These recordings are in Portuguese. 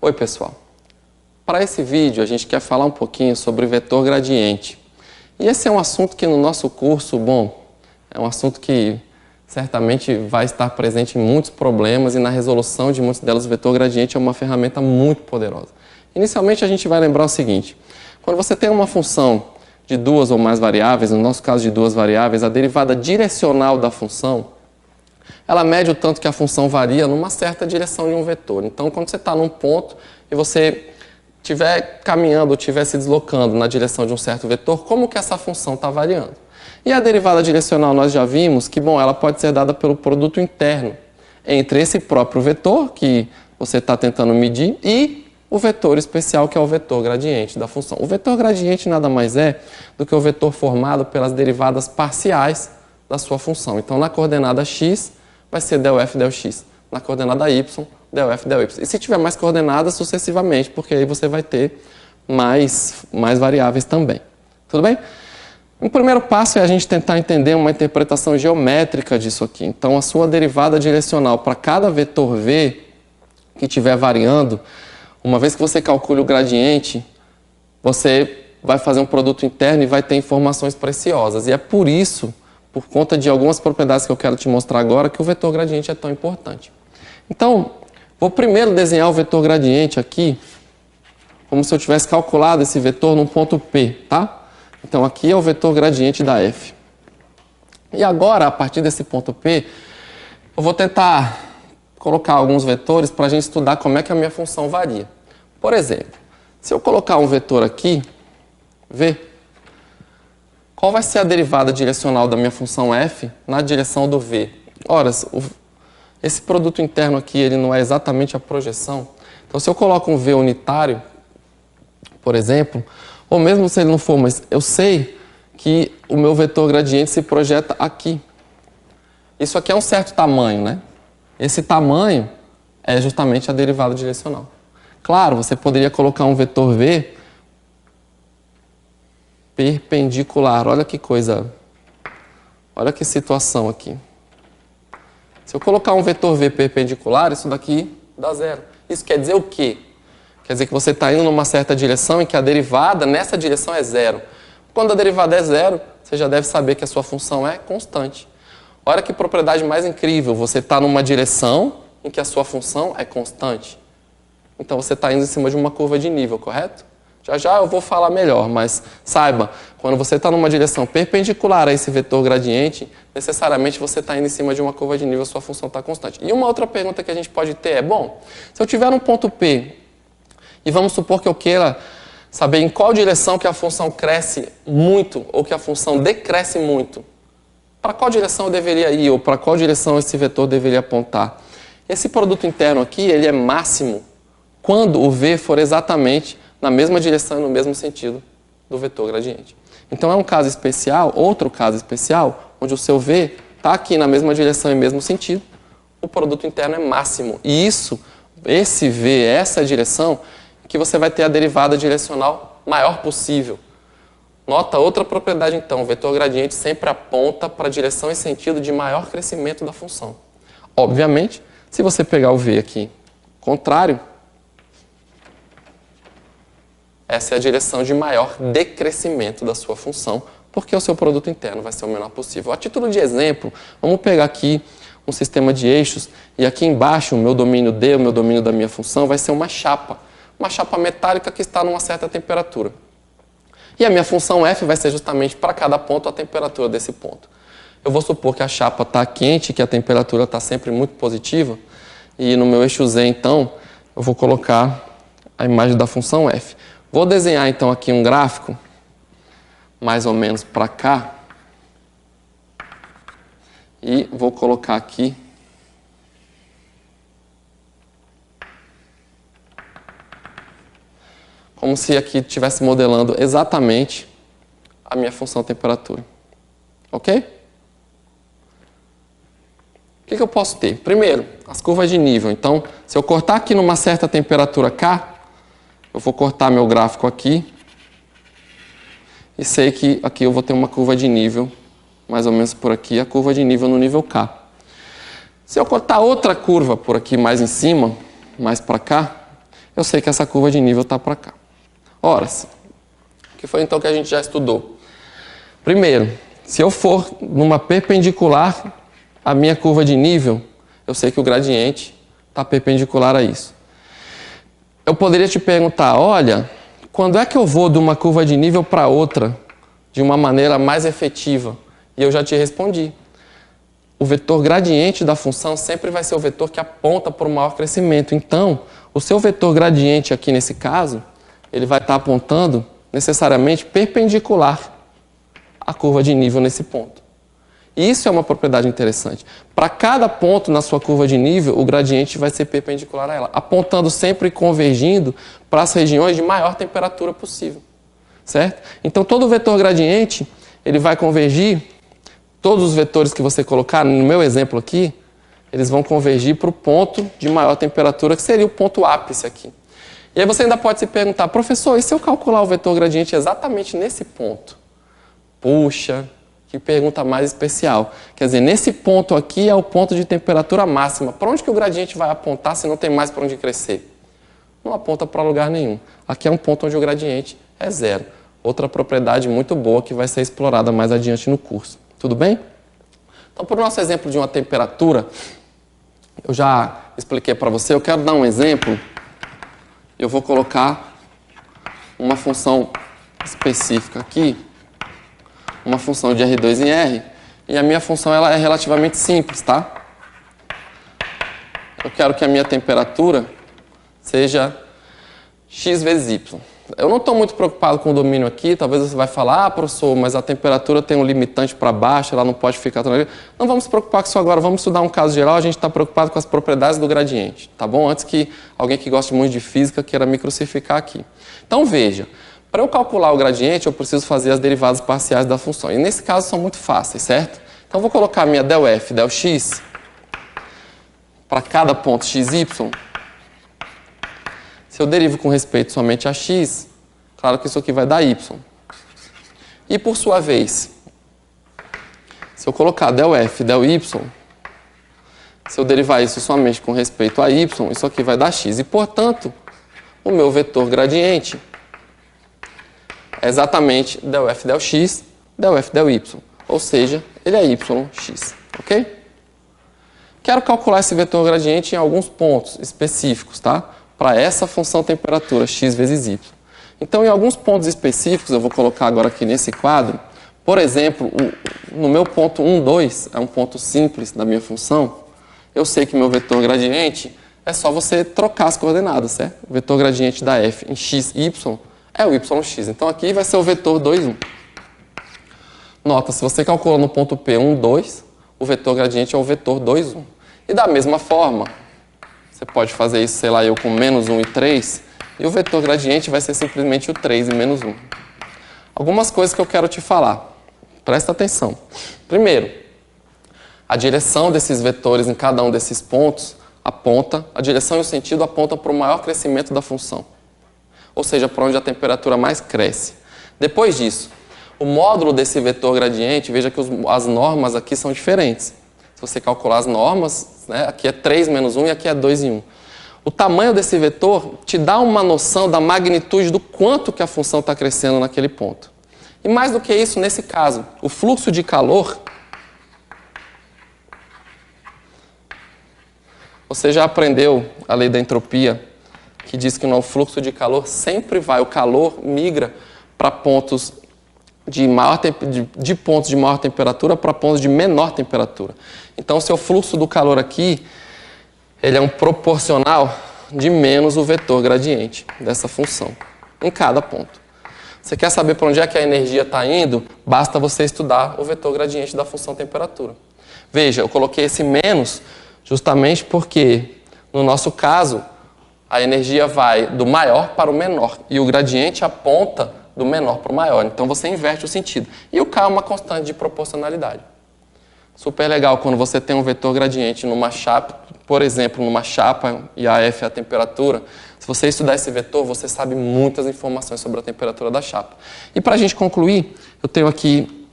Oi pessoal, para esse vídeo a gente quer falar um pouquinho sobre vetor gradiente. E esse é um assunto que no nosso curso, é um assunto que certamente vai estar presente em muitos problemas e na resolução de muitos delas o vetor gradiente é uma ferramenta muito poderosa. Inicialmente a gente vai lembrar o seguinte, quando você tem uma função de duas ou mais variáveis, no nosso caso de duas variáveis, a derivada direcional da função, ela mede o tanto que a função varia numa certa direção de um vetor. Então, quando você está num ponto e você estiver caminhando ou estiver se deslocando na direção de um certo vetor, como que essa função está variando? E a derivada direcional nós já vimos que, ela pode ser dada pelo produto interno entre esse próprio vetor, que você está tentando medir, e o vetor especial, que é o vetor gradiente da função. O vetor gradiente nada mais é do que o vetor formado pelas derivadas parciais da sua função. Então, na coordenada x, vai ser del f del x. Na coordenada y, del f del y. E se tiver mais coordenadas, sucessivamente, porque aí você vai ter mais variáveis também. Tudo bem? O primeiro passo é a gente tentar entender uma interpretação geométrica disso aqui. Então, a sua derivada direcional para cada vetor v que estiver variando, uma vez que você calcule o gradiente, você vai fazer um produto interno e vai ter informações preciosas. E é por isso, por conta de algumas propriedades que eu quero te mostrar agora, que o vetor gradiente é tão importante. Então, vou primeiro desenhar o vetor gradiente aqui, como se eu tivesse calculado esse vetor num ponto P, tá? Então, aqui é o vetor gradiente da f. E agora, a partir desse ponto P, eu vou tentar colocar alguns vetores para a gente estudar como é que a minha função varia. Por exemplo, se eu colocar um vetor aqui, v, qual vai ser a derivada direcional da minha função f na direção do v? Ora, esse produto interno aqui ele não é exatamente a projeção. Então, se eu coloco um v unitário, por exemplo, ou mesmo se ele não for, mas eu sei que o meu vetor gradiente se projeta aqui. Isso aqui é um certo tamanho, né? Esse tamanho é justamente a derivada direcional. Claro, você poderia colocar um vetor v perpendicular. Olha que coisa, olha que situação aqui. Se eu colocar um vetor v perpendicular, isso daqui dá zero. Isso quer dizer o quê? Quer dizer que você está indo numa certa direção em que a derivada nessa direção é zero. Quando a derivada é zero, você já deve saber que a sua função é constante. Olha que propriedade mais incrível, você está numa direção em que a sua função é constante. Então você está indo em cima de uma curva de nível, correto? Já eu vou falar melhor, mas saiba, quando você está numa direção perpendicular a esse vetor gradiente, necessariamente você está indo em cima de uma curva de nível, a sua função está constante. E uma outra pergunta que a gente pode ter é, se eu tiver um ponto P, e vamos supor que eu queira saber em qual direção que a função cresce muito ou que a função decresce muito, para qual direção eu deveria ir ou para qual direção esse vetor deveria apontar? Esse produto interno aqui, ele é máximo quando o v for exatamente na mesma direção e no mesmo sentido do vetor gradiente. Então é um caso especial, outro caso especial, onde o seu v está aqui na mesma direção e mesmo sentido, o produto interno é máximo. E esse v, essa direção, que você vai ter a derivada direcional maior possível. Nota outra propriedade então, o vetor gradiente sempre aponta para a direção e sentido de maior crescimento da função. Obviamente, se você pegar o v aqui contrário, essa é a direção de maior decrescimento da sua função, porque o seu produto interno vai ser o menor possível. A título de exemplo, vamos pegar aqui um sistema de eixos e aqui embaixo o meu domínio D, o meu domínio da minha função, vai ser uma chapa metálica que está numa certa temperatura. E a minha função f vai ser justamente para cada ponto a temperatura desse ponto. Eu vou supor que a chapa está quente, que a temperatura está sempre muito positiva, e no meu eixo Z, então, eu vou colocar a imagem da função f. Vou desenhar, então, aqui um gráfico, mais ou menos para cá, e vou colocar aqui como se aqui estivesse modelando exatamente a minha função temperatura. Ok? O que eu posso ter? Primeiro, as curvas de nível. Então, se eu cortar aqui numa certa temperatura K, eu vou cortar meu gráfico aqui e sei que aqui eu vou ter uma curva de nível, mais ou menos por aqui, a curva de nível no nível K. Se eu cortar outra curva por aqui mais em cima, mais para cá, eu sei que essa curva de nível está para cá. Ora, o que foi então que a gente já estudou? Primeiro, se eu for numa perpendicular à minha curva de nível, eu sei que o gradiente está perpendicular a isso. Eu poderia te perguntar, olha, quando é que eu vou de uma curva de nível para outra de uma maneira mais efetiva? E eu já te respondi. O vetor gradiente da função sempre vai ser o vetor que aponta para o maior crescimento. Então, o seu vetor gradiente aqui nesse caso, ele vai estar apontando necessariamente perpendicular à curva de nível nesse ponto. E isso é uma propriedade interessante. Para cada ponto na sua curva de nível, o gradiente vai ser perpendicular a ela, apontando sempre e convergindo para as regiões de maior temperatura possível. Certo? Então, todo vetor gradiente, ele vai convergir, todos os vetores que você colocar, no meu exemplo aqui, eles vão convergir para o ponto de maior temperatura, que seria o ponto ápice aqui. E aí você ainda pode se perguntar, professor, e se eu calcular o vetor gradiente exatamente nesse ponto? Puxa, que pergunta mais especial. Quer dizer, nesse ponto aqui é o ponto de temperatura máxima. Para onde que o gradiente vai apontar se não tem mais para onde crescer? Não aponta para lugar nenhum. Aqui é um ponto onde o gradiente é zero. Outra propriedade muito boa que vai ser explorada mais adiante no curso. Tudo bem? Então, por nosso exemplo de uma temperatura, eu já expliquei para você, eu quero dar um exemplo. Eu vou colocar uma função específica aqui, uma função de R2 em R, e a minha função ela é relativamente simples, tá? Eu quero que a minha temperatura seja x vezes y. Eu não estou muito preocupado com o domínio aqui, talvez você vai falar, ah, professor, mas a temperatura tem um limitante para baixo, ela não pode ficar... Não vamos se preocupar com isso agora, vamos estudar um caso geral, a gente está preocupado com as propriedades do gradiente, tá bom? Antes que alguém que goste muito de física queira me crucificar aqui. Então veja, para eu calcular o gradiente, eu preciso fazer as derivadas parciais da função. E nesse caso são muito fáceis, certo? Então eu vou colocar a minha del f, del x, para cada ponto xy. Se eu derivo com respeito somente a x, claro que isso aqui vai dar y. E por sua vez, se eu colocar del f, del y, se eu derivar isso somente com respeito a y, isso aqui vai dar x. E, portanto, o meu vetor gradiente é exatamente del f, del x, del f, del y. Ou seja, ele é yx, ok? Quero calcular esse vetor gradiente em alguns pontos específicos, tá? Para essa função temperatura, x vezes y. Então, em alguns pontos específicos, eu vou colocar agora aqui nesse quadro, por exemplo, no meu ponto 1, 2, é um ponto simples da minha função, eu sei que meu vetor gradiente é só você trocar as coordenadas, certo? O vetor gradiente da f em x, y é o yx. Então, aqui vai ser o vetor 2, 1. Nota, se você calcula no ponto P 1, 2, o vetor gradiente é o vetor 2, 1. E da mesma forma, você pode fazer isso, sei lá, eu com menos 1 e 3, e o vetor gradiente vai ser simplesmente o 3 e menos 1. Algumas coisas que eu quero te falar. Presta atenção. Primeiro, a direção desses vetores em cada um desses pontos aponta, a direção e o sentido apontam para o maior crescimento da função. Ou seja, para onde a temperatura mais cresce. Depois disso, o módulo desse vetor gradiente, veja que as normas aqui são diferentes. Se você calcular as normas, né, aqui é 3 menos 1 e aqui é 2 e 1. O tamanho desse vetor te dá uma noção da magnitude do quanto que a função está crescendo naquele ponto. E mais do que isso, nesse caso, o fluxo de calor, você já aprendeu a lei da entropia, que diz que no fluxo de calor sempre vai, o calor migra para pontos de pontos de maior temperatura para pontos de menor temperatura. Então, o seu fluxo do calor aqui, ele é um proporcional de menos o vetor gradiente dessa função, em cada ponto. Você quer saber para onde é que a energia está indo? Basta você estudar o vetor gradiente da função temperatura. Veja, eu coloquei esse menos justamente porque, no nosso caso, a energia vai do maior para o menor e o gradiente aponta do menor para o maior. Então, você inverte o sentido. E o K é uma constante de proporcionalidade. Super legal quando você tem um vetor gradiente numa chapa, por exemplo, numa chapa e a F é a temperatura. Se você estudar esse vetor, você sabe muitas informações sobre a temperatura da chapa. E para a gente concluir, eu tenho aqui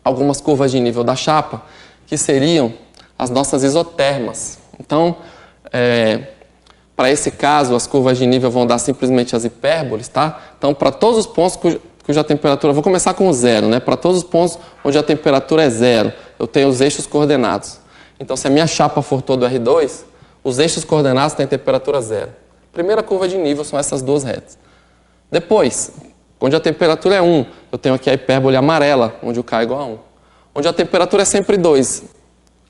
algumas curvas de nível da chapa, que seriam as nossas isotermas. Então, Para esse caso, as curvas de nível vão dar simplesmente as hipérboles, tá? Então, para todos os pontos cuja temperatura... Vou começar com zero, né? Para todos os pontos onde a temperatura é zero, eu tenho os eixos coordenados. Então, se a minha chapa for todo R2, os eixos coordenados têm temperatura zero. Primeira curva de nível são essas duas retas. Depois, onde a temperatura é 1, eu tenho aqui a hipérbole amarela, onde o K é igual a 1. Onde a temperatura é sempre 2,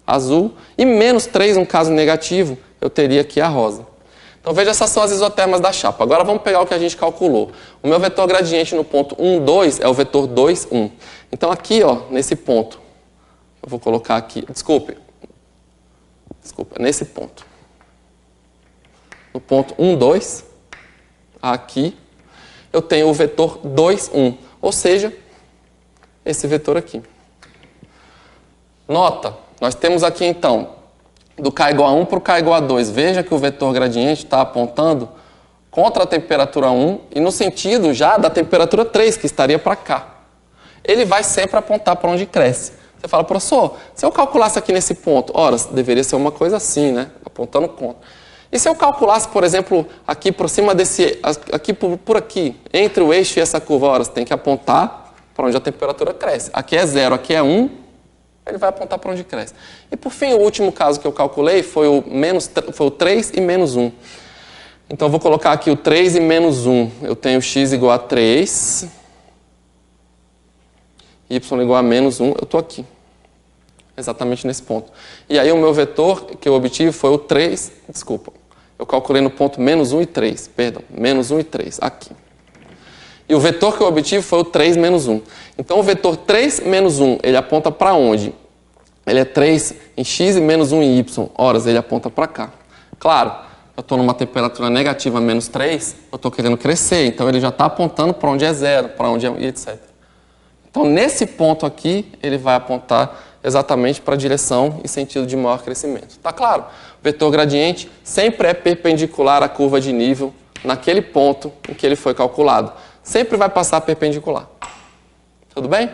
azul, e menos 3, um caso negativo, eu teria aqui a rosa. Então, veja, essas são as isotermas da chapa. Agora, vamos pegar o que a gente calculou. O meu vetor gradiente no ponto 1, 2 é o vetor 2, 1. Então, aqui, ó, nesse ponto, eu vou colocar aqui, desculpa, nesse ponto. No ponto 1, 2, aqui, eu tenho o vetor 2, 1. Ou seja, esse vetor aqui. Nota, nós temos aqui, então, do K igual a 1 para o K igual a 2. Veja que o vetor gradiente está apontando contra a temperatura 1 e no sentido já da temperatura 3, que estaria para cá. Ele vai sempre apontar para onde cresce. Você fala, professor, se eu calculasse aqui nesse ponto, ora, deveria ser uma coisa assim, né? Apontando contra. E se eu calculasse, por exemplo, aqui por cima desse, aqui por aqui, entre o eixo e essa curva, ora, você tem que apontar para onde a temperatura cresce. Aqui é 0, aqui é 1, ele vai apontar para onde cresce. E por fim, o último caso que eu calculei foi o 3 e menos 1. Então eu vou colocar aqui o 3 e menos 1. Eu tenho x igual a 3, y igual a menos 1, eu estou aqui. Exatamente nesse ponto. E aí o meu vetor que eu obtive foi o 3, eu calculei no ponto menos 1 e 3, menos 1 e 3, aqui. E o vetor que eu obtive foi o 3 menos 1. Então, o vetor 3 menos 1, ele aponta para onde? Ele é 3 em x e menos 1 em y. Horas, ele aponta para cá. Claro, eu estou numa temperatura negativa menos 3, eu estou querendo crescer. Então, ele já está apontando para onde é 0, para onde é e etc. Então, nesse ponto aqui, ele vai apontar exatamente para a direção e sentido de maior crescimento. Tá claro? O vetor gradiente sempre é perpendicular à curva de nível naquele ponto em que ele foi calculado. Sempre vai passar perpendicular. Tudo bem?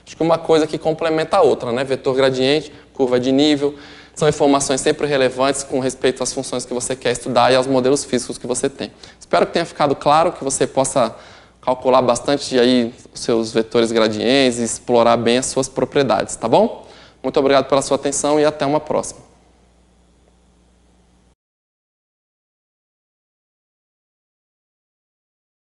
Acho que uma coisa que complementa a outra, né? Vetor gradiente, curva de nível, são informações sempre relevantes com respeito às funções que você quer estudar e aos modelos físicos que você tem. Espero que tenha ficado claro, que você possa calcular bastante aí os seus vetores gradientes e explorar bem as suas propriedades, tá bom? Muito obrigado pela sua atenção e até uma próxima.